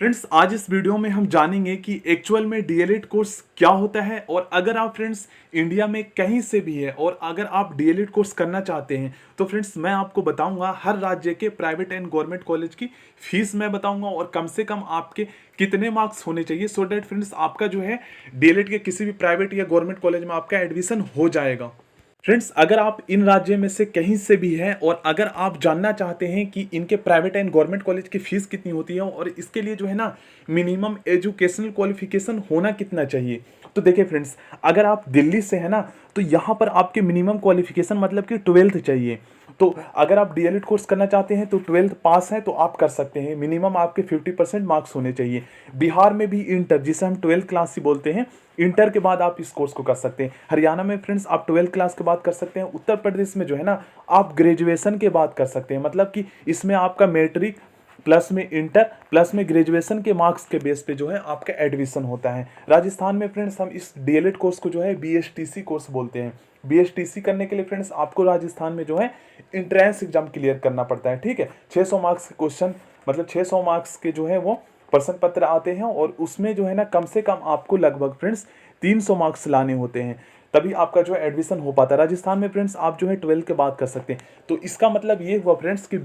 Friends, आज इस video में हम जानेंगे कि एक्चुअल में डीएलएड कोर्स क्या होता है। और अगर आप फ्रेंड्स इंडिया में कहीं से भी है और अगर आप डीएलएड कोर्स करना चाहते हैं तो फ्रेंड्स मैं आपको बताऊंगा हर राज्य के प्राइवेट एंड गवर्नमेंट कॉलेज की फीस मैं बताऊंगा और कम से कम आपके कितने मार्क्स होने चाहिए सो डैट फ्रेंड्स आपका जो है डीएलएड के किसी भी प्राइवेट या गवर्नमेंट कॉलेज में आपका एडमिशन हो जाएगा। फ्रेंड्स, अगर आप इन राज्य में से कहीं से भी हैं और अगर आप जानना चाहते हैं कि इनके प्राइवेट एंड गवर्नमेंट कॉलेज की फीस कितनी होती है और इसके लिए जो है ना मिनिमम एजुकेशनल क्वालिफिकेशन होना कितना चाहिए, तो देखिए फ्रेंड्स, अगर आप दिल्ली से है ना तो यहाँ पर आपके मिनिमम क्वालिफिकेशन मतलब कि 12th चाहिए। तो अगर आप डीएलएड कोर्स करना चाहते हैं तो 12th पास है तो आप कर सकते हैं। मिनिमम आपके 50% मार्क्स होने चाहिए। बिहार में भी इंटर, जिसे हम 12th क्लास ही बोलते हैं, इंटर के बाद आप इस कोर्स को कर सकते हैं। हरियाणा में फ्रेंड्स आप 12th क्लास के बाद कर सकते हैं। उत्तर प्रदेश में जो है ना आप ग्रेजुएशन के बाद कर सकते हैं। मतलब कि इसमें आपका मैट्रिक प्लस में इंटर प्लस में ग्रेजुएशन के मार्क्स के बेस पे जो है आपका एडमिशन होता है। राजस्थान में फ्रेंड्स हम इस डीएलएड कोर्स को जो है बीएसटीसी कोर्स बोलते हैं। बीएसटीसी करने के लिए फ्रेंड्स आपको राजस्थान में जो है इंट्रेंस एग्जाम क्लियर करना पड़ता है। ठीक है, 600 मार्क्स के क्वेश्चन, मतलब 600 मार्क्स के जो है वो प्रश्न पत्र आते हैं और उसमें जो है ना कम से कम आपको लगभग फ्रेंड्स 300 मार्क्स लाने होते हैं, तभी आपका जो है एडमिशन हो पाता है। राजस्थान में फ्रेंड्स आप जो है 12 के बाद कर सकते हैं। तो इसका मतलब ये हुआ फ्रेंड्स कि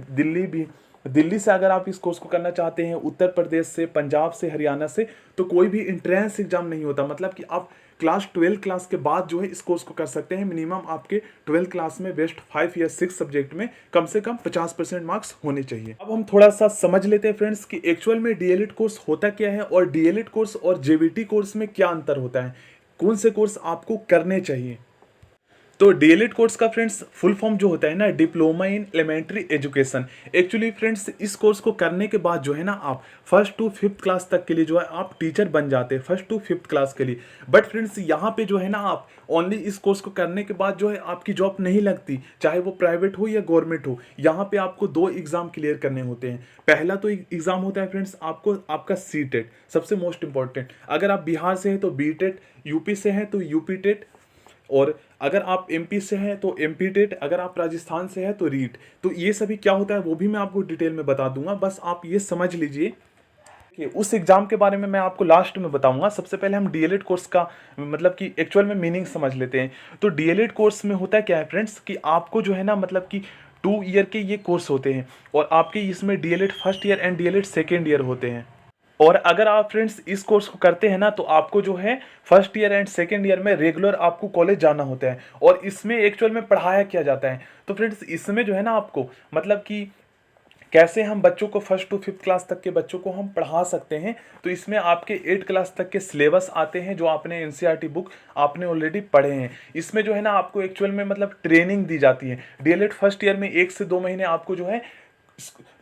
दिल्ली से अगर आप इस कोर्स को करना चाहते हैं, उत्तर प्रदेश से, पंजाब से, हरियाणा से, तो कोई भी इंट्रेंस एग्जाम नहीं होता। मतलब कि आप क्लास 12 क्लास के बाद जो है इस कोर्स को कर सकते हैं। मिनिमम आपके 12 क्लास में बेस्ट 5 या 6 सब्जेक्ट में कम से कम 50% मार्क्स होने चाहिए। अब हम थोड़ा सा समझ लेते हैं फ्रेंड्स कि एक्चुअल में डीएलएड कोर्स होता क्या है और डीएलएड कोर्स और जेवीटी कोर्स में क्या अंतर होता है, कौन से कोर्स आपको करने चाहिए। तो डीएलएड कोर्स का फ्रेंड्स फुल फॉर्म जो होता है ना, diploma in elementary education. Actually friends इस कोर्स को करने के बाद जो है ना आप फर्स्ट टू फिफ्थ क्लास तक के लिए जो है आप टीचर बन जाते हैं, फर्स्ट टू फिफ्थ क्लास के लिए। बट फ्रेंड्स यहाँ पे जो है ना आप ओनली इस कोर्स को करने के बाद जो है आपकी जॉब नहीं लगती, चाहे वो प्राइवेट हो या गवर्नमेंट हो। यहाँ पे आपको 2 एग्जाम क्लियर करने होते हैं। पहला तो एग्जाम होता है फ्रेंड्स आपको आपका सीटेट, सबसे मोस्ट इंपॉर्टेंट। अगर आप बिहार से हैं तो बीटेट, यूपी से हैं तो यूपी टेट, और अगर आप एमपी से हैं तो एमपी टेट, अगर आप राजस्थान से हैं तो रीट। तो ये सभी क्या होता है वो भी मैं आपको डिटेल में बता दूंगा, बस आप ये समझ लीजिए कि उस एग्जाम के बारे में मैं आपको लास्ट में बताऊंगा। सबसे पहले हम डीएलएड कोर्स का मतलब कि एक्चुअल में मीनिंग समझ लेते हैं। तो डीएलएड कोर्स में होता है क्या है फ्रेंड्स कि आपको जो है ना मतलब कि 2 ईयर के ये कोर्स होते हैं और आपके इसमें DElEd first year and DElEd second year होते हैं। और अगर आप फ्रेंड्स इस कोर्स को करते हैं ना तो आपको जो है first year and second year में रेगुलर आपको कॉलेज जाना होता है। और इसमें एक्चुअल में पढ़ाया किया जाता है। तो फ्रेंड्स इसमें जो है ना आपको मतलब कि कैसे हम बच्चों को फर्स्ट टू फिफ्थ क्लास तक के बच्चों को हम पढ़ा सकते हैं। तो इसमें आपके 8 क्लास तक के सिलेबस आते हैं जो आपने एनसीईआरटी बुक आपने ऑलरेडी पढ़े हैं। इसमें जो है ना आपको एक्चुअल में मतलब ट्रेनिंग दी जाती है। डीएलएड फर्स्ट ईयर में 1 से 2 महीने आपको जो है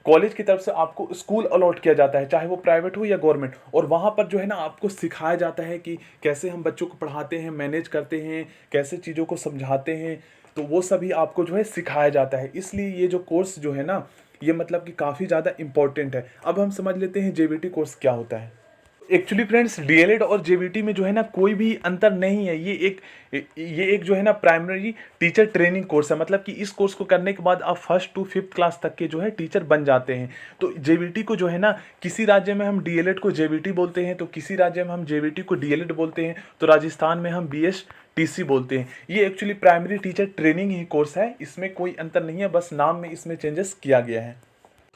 कॉलेज की तरफ से आपको स्कूल अलॉट किया जाता है, चाहे वो प्राइवेट हो या गवर्नमेंट। और वहाँ पर जो है ना आपको सिखाया जाता है कि कैसे हम बच्चों को पढ़ाते हैं, मैनेज करते हैं, कैसे चीज़ों को समझाते हैं। तो वो सभी आपको जो है सिखाया जाता है। इसलिए ये जो कोर्स जो है ना ये मतलब कि काफ़ी ज़्यादा इंपॉर्टेंट है। अब हम समझ लेते हैं जेवीटी कोर्स क्या होता है। एक्चुअली फ्रेंड्स डीएलएड और जेवीटी में जो है ना कोई भी अंतर नहीं है। ये एक जो है ना प्राइमरी टीचर ट्रेनिंग कोर्स है। मतलब कि इस कोर्स को करने के बाद आप फर्स्ट टू फिफ्थ क्लास तक के जो है टीचर बन जाते हैं। तो जेवीटी को जो है ना किसी राज्य में हम डीएलएड को जेवीटी बोलते हैं तो किसी राज्य में हम जेवीटी को डीएलएड बोलते हैं। तो राजस्थान में हम बीएसटीसी बोलते हैं। ये एक्चुअली प्राइमरी टीचर ट्रेनिंग ही कोर्स है, इसमें कोई अंतर नहीं है, बस नाम में इसमें चेंजेस किया गया है।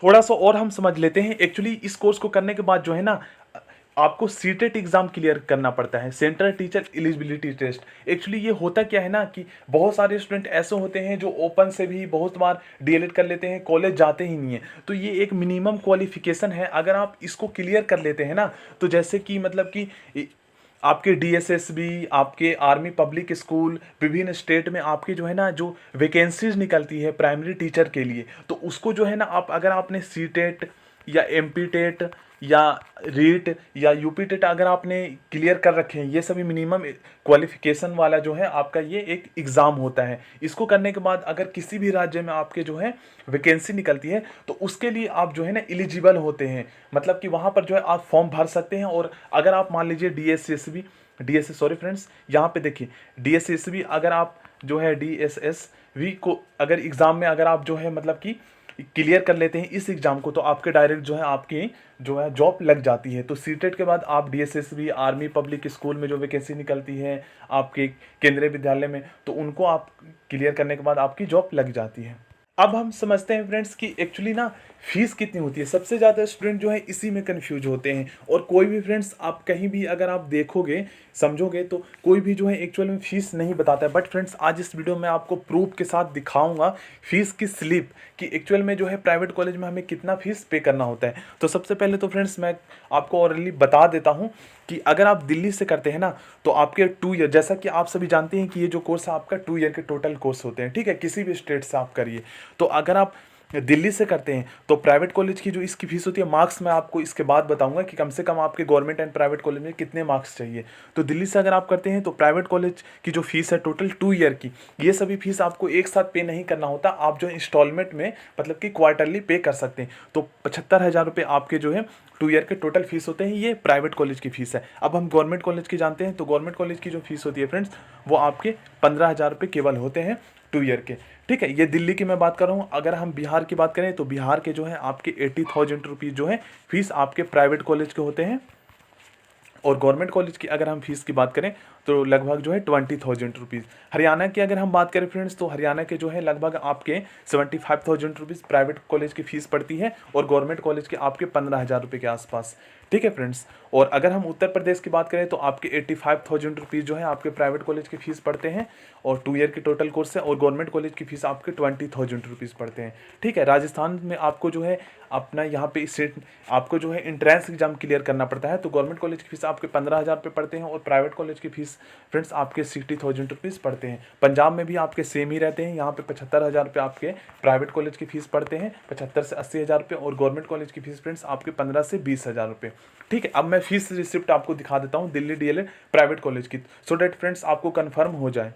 थोड़ा सा और हम समझ लेते हैं। एक्चुअली इस कोर्स को करने के बाद जो है ना आपको सीटेट एग्जाम क्लियर करना पड़ता है, central teacher eligibility test. Actually ये होता क्या है ना कि बहुत सारे स्टूडेंट ऐसे होते हैं जो ओपन से भी बहुत बार डीएलएड कर लेते हैं, कॉलेज जाते ही नहीं है। तो ये एक मिनिमम क्वालिफिकेशन है। अगर आप इसको क्लियर कर लेते हैं ना तो जैसे कि मतलब कि आपके डीएसएसबी, आपके आर्मी पब्लिक स्कूल, विभिन्न स्टेट में आपके जो है ना जो वैकेंसीज निकलती है प्राइमरी टीचर के लिए, तो उसको जो है ना आप अगर आपने सीटेट या एमपी टेट या रीट या यूपी टेट अगर आपने क्लियर कर रखे हैं, ये सभी मिनिमम क्वालिफिकेशन वाला जो है आपका ये एक एग्ज़ाम होता है। इसको करने के बाद अगर किसी भी राज्य में आपके जो है वैकेंसी निकलती है तो उसके लिए आप जो है ना एलिजिबल होते हैं। मतलब कि वहाँ पर जो है आप फॉर्म भर सकते हैं। और अगर आप मान लीजिए डीएसएस सॉरी फ्रेंड्स, यहाँ पे देखिए डीएसएसबी अगर आप जो है डीएसएसबी को अगर एग्ज़ाम में अगर आप जो है मतलब कि क्लियर कर लेते हैं इस एग्ज़ाम को, तो आपके डायरेक्ट जो है आपकी जो है जॉब लग जाती है। तो सीटेट के बाद आप डीएसएसबी, आर्मी पब्लिक स्कूल में जो वैकेंसी निकलती है आपके केंद्रीय विद्यालय में, तो उनको आप क्लियर करने के बाद आपकी जॉब लग जाती है। अब हम समझते हैं फ्रेंड्स कि एक्चुअली ना फीस कितनी होती है। सबसे ज़्यादा स्टूडेंट जो है इसी में कंफ्यूज होते हैं, और कोई भी फ्रेंड्स आप कहीं भी अगर आप देखोगे समझोगे तो कोई भी जो है एक्चुअल में फीस नहीं बताता है। बट फ्रेंड्स आज इस वीडियो में आपको प्रूफ के साथ दिखाऊंगा फीस की स्लिप कि एक्चुअल में जो है प्राइवेट कॉलेज में हमें कितना फीस पे करना होता है। तो सबसे पहले तो फ्रेंड्स मैं आपको ऑलरेडी बता देता हूँ कि अगर आप दिल्ली से करते हैं ना तो आपके 2 ईयर, जैसा कि आप सभी जानते हैं कि ये जो कोर्स है आपका 2 ईयर के टोटल कोर्स होते हैं, ठीक है, किसी भी स्टेट से आप करिए। तो अगर आप दिल्ली से करते हैं तो प्राइवेट कॉलेज की जो इसकी फीस होती है, मार्क्स मैं आपको इसके बाद बताऊंगा कि कम से कम आपके गवर्नमेंट एंड प्राइवेट कॉलेज में कितने मार्क्स चाहिए। तो दिल्ली से अगर आप करते हैं तो प्राइवेट कॉलेज की जो फीस है टोटल 2 ईयर की, ये सभी फीस आपको एक साथ पे नहीं करना होता, आप जो इंस्टॉलमेंट में मतलब कि क्वार्टरली पे कर सकते हैं। तो 75,000 रुपये आपके जो है 2 ईयर के टोटल फीस होते हैं, ये प्राइवेट कॉलेज की फीस है। अब हम गवर्नमेंट कॉलेज की जानते हैं, तो गवर्नमेंट कॉलेज की जो फीस होती है फ्रेंड्स वो आपके 15,000 रुपये केवल होते हैं 2 ईयर के, ठीक है। ये दिल्ली की मैं बात कर रहा हूँ। अगर हम बिहार की बात करें तो बिहार के जो है आपके 80,000 रुपीज़ जो है फीस आपके प्राइवेट कॉलेज के होते हैं, और गवर्नमेंट कॉलेज की अगर हम फीस की बात करें तो लगभग जो है 20,000 रुपीज़। हरियाणा की अगर हम बात करें फ्रेंड्स तो हरियाणा के जो है लगभग आपके 75,000 रुपीज़ प्राइवेट कॉलेज की फ़ीस पड़ती है, और गवर्नमेंट कॉलेज के आपके 15,000 रुपये के आसपास, ठीक है फ्रेंड्स। और अगर हम उत्तर प्रदेश की बात करें तो आपके 85,000 रुपीज़ जो है आपके प्राइवेट कॉलेज की फ़ीस पड़ते हैं, और 2 ईयर के टोटल कोर्स है, और गवर्नमेंट कॉलेज की फ़ीस आपके 20,000 रुपीज़ पड़ते हैं, ठीक है। राजस्थान में आपको जो है अपना यहाँ पे स्टेट आपको जो है इंट्रेंस एग्जाम क्लियर करना पड़ता है, तो गवर्नमेंट कॉलेज की फीस आपके 15,000 रुपये पड़ते हैं, और प्राइवेट कॉलेज की फीस फ्रेंड्स आपके 60,000 रुपीज़ पड़ते हैं। पंजाब में भी आपके सेम ही रहते हैं, यहाँ पे 75,000 रुपये आपके प्राइवेट कॉलेज की फीस पड़ते हैं, 75 से 80,000 रुपये, और गवर्नमेंट कॉलेज की फीस फ्रेंड्स आपके 15 से 20,000 रुपये, ठीक है। अब मैं फीस रिसिप्ट आपको दिखा देता हूँ दिल्ली डीएलएड प्राइवेट कॉलेज की, सो डेट फ्रेंड्स आपको कन्फर्म हो जाए।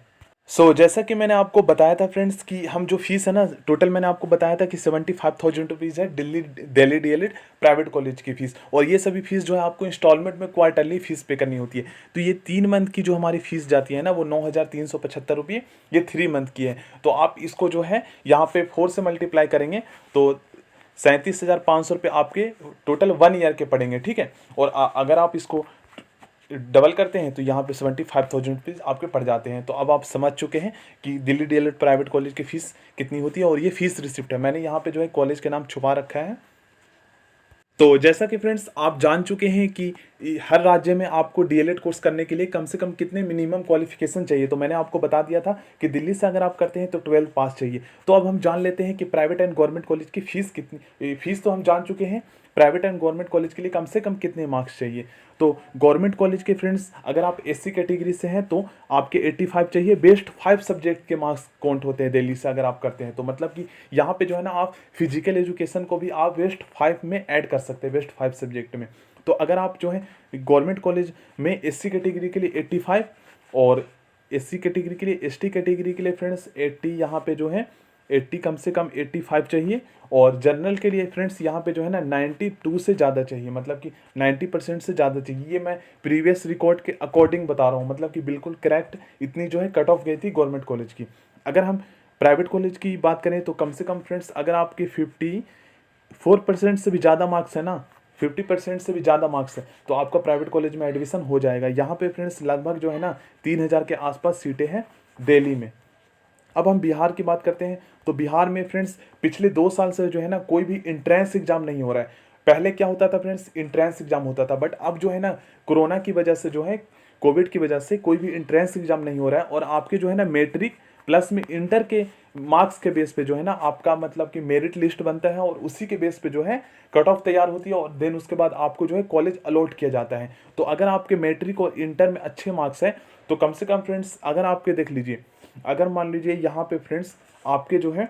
जैसा कि मैंने आपको बताया था फ्रेंड्स कि हम जो फीस है ना टोटल मैंने आपको बताया था कि 75,000 रुपीज़ है दिल्ली डीएलएड प्राइवेट कॉलेज की फ़ीस, और ये सभी फीस जो है आपको इंस्टॉलमेंट में क्वार्टरली फीस पे करनी होती है। तो ये 3 मंथ की जो हमारी फीस जाती है ना वो 9,375 रुपये, ये 3 मंथ की है। तो आप इसको जो है यहाँ पे 4 से मल्टीप्लाई करेंगे तो 37,500 रुपये आपके टोटल 1 ईयर के पड़ेंगे, ठीक है। और अगर आप इसको डबल करते हैं तो यहाँ पे 75,000 रुपीज़ आपके पड़ जाते हैं। तो अब आप समझ चुके हैं कि दिल्ली डीएलएड प्राइवेट कॉलेज की फ़ीस कितनी होती है, और ये फ़ीस रिसिप्ट है, मैंने यहाँ पे जो है कॉलेज के नाम छुपा रखा है। तो जैसा कि फ्रेंड्स आप जान चुके हैं कि हर राज्य में आपको डीएलएड कोर्स करने के लिए कम से कम कितने मिनिमम क्वालिफिकेशन चाहिए, तो मैंने आपको बता दिया था कि दिल्ली से अगर आप करते हैं तो 12 पास चाहिए। तो अब हम जान लेते हैं कि प्राइवेट एंड गवर्नमेंट कॉलेज की फ़ीस कितनी, फ़ीस तो हम जान चुके हैं, प्राइवेट एंड गवर्नमेंट कॉलेज के लिए कम से कम कितने मार्क्स चाहिए। तो गवर्नमेंट कॉलेज के फ्रेंड्स अगर आप एससी कैटेगरी से हैं तो आपके 85 चाहिए, बेस्ट 5 सब्जेक्ट के मार्क्स काउंट होते हैं दिल्ली से अगर आप करते हैं तो, मतलब कि यहाँ पे जो है ना आप फिजिकल एजुकेशन को भी आप बेस्ट 5 में ऐड कर सकते हैं, बेस्ट 5 सब्जेक्ट में। तो अगर आप जो है गवर्नमेंट कॉलेज में एससी कैटेगरी के लिए 85, और एससी कैटेगरी के लिए, एसटी कैटेगरी के लिए फ्रेंड्स 80, यहाँ पे जो है 80 कम से कम 85 चाहिए, और जनरल के लिए फ्रेंड्स यहाँ पे जो है ना 92 से ज़्यादा चाहिए, मतलब कि 90% से ज़्यादा चाहिए। ये मैं प्रीवियस रिकॉर्ड के अकॉर्डिंग बता रहा हूँ, मतलब कि बिल्कुल करेक्ट इतनी जो है कट ऑफ गई थी गवर्नमेंट कॉलेज की। अगर हम प्राइवेट कॉलेज की बात करें तो कम से कम फ्रेंड्स अगर आपके 54% से भी ज़्यादा मार्क्स है ना, 50% से भी ज़्यादा मार्क्स है तो आपका प्राइवेट कॉलेज में एडमिशन हो जाएगा। यहाँ पे फ्रेंड्स लगभग जो है ना 3,000 के आसपास सीटें हैं दिल्ली में। अब हम बिहार की बात करते हैं तो बिहार में फ्रेंड्स पिछले 2 साल से जो है ना कोई भी इंट्रेंस एग्जाम नहीं हो रहा है। पहले क्या होता था फ्रेंड्स, इंट्रेंस एग्जाम होता था, बट अब जो है ना कोरोना की वजह से जो है, कोविड की वजह से कोई भी इंट्रेंस एग्जाम नहीं हो रहा है, और आपके जो है ना मैट्रिक प्लस में इंटर के मार्क्स के बेस पे जो है ना आपका मतलब कि मेरिट लिस्ट बनता है, और उसी के बेस पे जो है कट ऑफ तैयार होती है, और देन उसके बाद आपको जो है कॉलेज अलॉट किया जाता है। तो अगर आपके मैट्रिक और इंटर में अच्छे मार्क्स हैं तो कम से कम फ्रेंड्स अगर आपके देख लीजिए, अगर मान लीजिए यहाँ पे फ्रेंड्स आपके जो है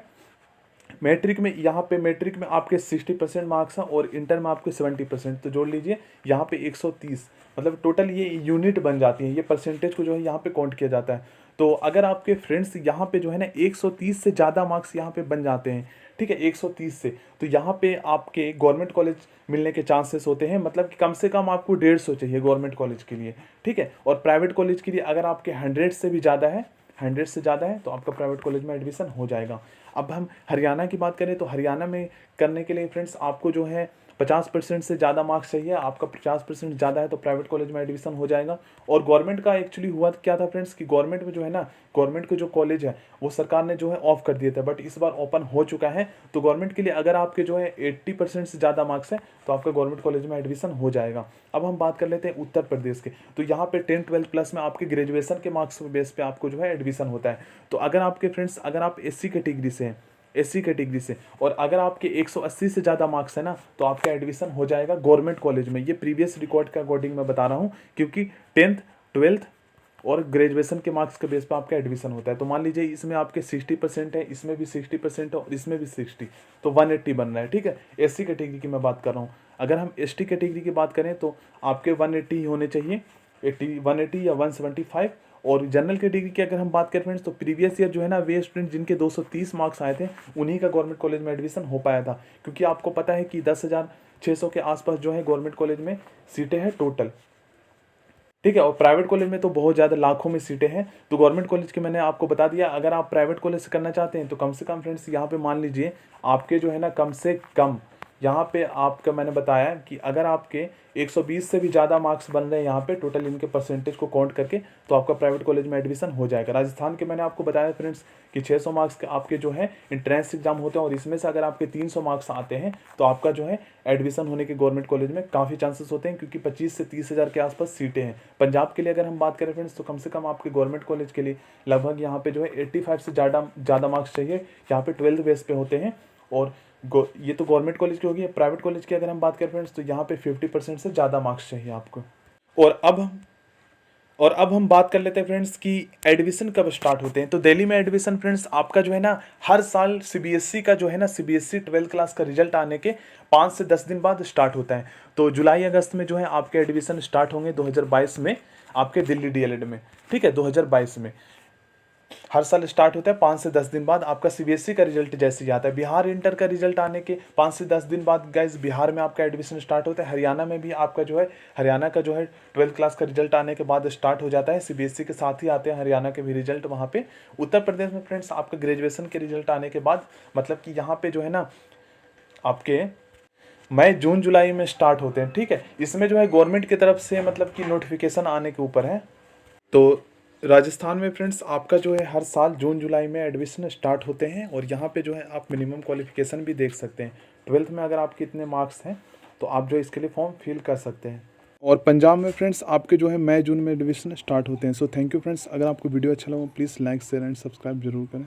मैट्रिक में, यहाँ पे मैट्रिक में आपके 60% मार्क्स हैं और इंटर में आपके 70%, तो जोड़ लीजिए यहाँ पे 130, मतलब टोटल ये यूनिट बन जाती है, ये परसेंटेज को जो है यहाँ पे काउंट किया जाता है। तो अगर आपके फ्रेंड्स यहाँ पे जो है ना 130 से ज़्यादा मार्क्स यहाँ पे बन जाते हैं, ठीक है, 130 से, तो यहाँ पे आपके गवर्नमेंट कॉलेज मिलने के चांसेस होते हैं, मतलब कि कम से कम आपको 150 चाहिए गवर्नमेंट कॉलेज के लिए, ठीक है। और प्राइवेट कॉलेज के लिए अगर आपके 100 से भी ज़्यादा है, 100 से ज़्यादा है तो आपका प्राइवेट कॉलेज में एडमिशन हो जाएगा। अब हम हरियाणा की बात करें तो हरियाणा में करने के लिए फ्रेंड्स आपको जो है 50% से ज़्यादा मार्क्स चाहिए। आपका 50% ज़्यादा है तो प्राइवेट कॉलेज में एडमिशन हो जाएगा। और गवर्नमेंट का एक्चुअली हुआ क्या था फ्रेंड्स कि गवर्नमेंट में जो है ना, गवर्नमेंट के जो कॉलेज है वो सरकार ने जो है ऑफ कर दिए थे, बट इस बार ओपन हो चुका है। तो गवर्नमेंट के लिए अगर आपके जो है 80% से ज़्यादा मार्क्स है तो आपका गवर्नमेंट कॉलेज में एडमिशन हो जाएगा। अब हम बात कर लेते हैं उत्तर प्रदेश के। तो यहाँ पे 10 12 प्लस में आपके ग्रेजुएशन के मार्क्स बेस पे आपको जो है एडमिशन होता है। तो अगर आपके फ्रेंड्स, अगर आप एससी कैटेगरी से हैं, एससी कैटेगरी से, और अगर आपके 180 से ज़्यादा मार्क्स है ना, तो आपका एडमिशन हो जाएगा गवर्नमेंट कॉलेज में। ये प्रीवियस रिकॉर्ड के अकॉर्डिंग मैं बता रहा हूँ, क्योंकि 10th 12th और ग्रेजुएशन के मार्क्स के बेस पर आपका एडमिशन होता है। तो मान लीजिए इसमें आपके 60% है, इसमें भी 60% है और इसमें भी 60, तो 180 बन रहा है। ठीक है, एससी कैटेगरी की मैं बात कर रहा हूँ। अगर हम एसटी कैटेगरी की बात करें तो आपके 180 ही होने चाहिए, 180 या 175। और जनरल कैटेगरी की अगर हम बात करें फ्रेंड्स, तो प्रीवियस ईयर जो है ना, वे स्टूडेंट जिनके 230 मार्क्स आए थे उन्हीं का गवर्नमेंट कॉलेज में एडमिशन हो पाया था। क्योंकि आपको पता है कि 10,600 के आसपास जो है गवर्नमेंट कॉलेज में सीटें हैं टोटल। ठीक है, और प्राइवेट कॉलेज में तो बहुत ज़्यादा लाखों में सीटें हैं। तो गवर्नमेंट कॉलेज की मैंने आपको बता दिया। अगर आप प्राइवेट कॉलेज से करना चाहते हैं तो कम से कम फ्रेंड्स यहाँ पे मान लीजिए आपके जो है ना, कम से कम यहाँ पे आपका मैंने बताया कि अगर आपके 120 से भी ज़्यादा मार्क्स बन रहे हैं यहाँ पे टोटल इनके परसेंटेज को काउंट करके, तो आपका प्राइवेट कॉलेज में एडमिशन हो जाएगा। राजस्थान के मैंने आपको बताया फ्रेंड्स कि 600 मार्क्स के आपके जो है इंट्रेंस एग्जाम होते हैं, और इसमें से अगर आपके 300 मार्क्स आते हैं तो आपका जो है एडमिशन होने के गवर्नमेंट कॉलेज में काफ़ी चांसेस होते हैं, क्योंकि 25 से 30 हज़ार के आसपास सीटें हैं। पंजाब के लिए अगर हम बात करें फ्रेंड्स, तो कम से कम आपके गवर्नमेंट कॉलेज के लिए लगभग यहाँ पे जो है 85 से ज़्यादा मार्क्स चाहिए। यहाँ पे 12th बेस पे होते हैं। और ये तो गवर्नमेंट कॉलेज की होगी। प्राइवेट कॉलेज की अगर हम बात करें फ्रेंड्स, तो यहाँ पे 50% से ज़्यादा मार्क्स चाहिए आपको। और अब हम बात कर लेते हैं फ्रेंड्स कि एडमिशन कब स्टार्ट होते हैं। तो दिल्ली में एडमिशन फ्रेंड्स आपका जो है ना, हर साल सीबीएसई का जो है ना, सीबीएसई 12th क्लास का रिजल्ट आने के 5 से 10 दिन बाद स्टार्ट होता है। तो जुलाई अगस्त में जो है आपके एडमिशन स्टार्ट होंगे 2022 में आपके दिल्ली डीएलएड में। ठीक है, 2022 में हर साल स्टार्ट होता है। 5 से 10 दिन बाद आपका सीबीएसई का रिजल्ट जैसे ही आता है। बिहार इंटर का रिजल्ट आने के 5 से 10 दिन बाद गाइस बिहार में आपका एडमिशन स्टार्ट होता है। हरियाणा में भी आपका जो है, हरियाणा का जो है 12th क्लास का रिजल्ट आने के बाद स्टार्ट हो जाता है। सीबीएसई के साथ ही आते हैं हरियाणा के भी रिजल्ट वहाँ पे। उत्तर प्रदेश में फ्रेंड्स आपका ग्रेजुएशन के रिजल्ट आने के बाद, मतलब कि यहाँ पे जो है ना आपके मई जून जुलाई में स्टार्ट होते हैं। ठीक है, इसमें जो है गवर्नमेंट की तरफ से मतलब कि नोटिफिकेशन आने के ऊपर है। तो राजस्थान में फ्रेंड्स आपका जो है हर साल जून जुलाई में एडमिशन स्टार्ट होते हैं। और यहाँ पे जो है आप मिनिमम क्वालिफिकेशन भी देख सकते हैं। 12th में अगर आपके इतने मार्क्स हैं तो आप जो इसके लिए फॉर्म फिल कर सकते हैं। और पंजाब में फ्रेंड्स आपके जो है मई जून में एडमिशन स्टार्ट होते हैं। So thank you friends. अगर आपको वीडियो अच्छा लगा please like share and subscribe जरूर करें।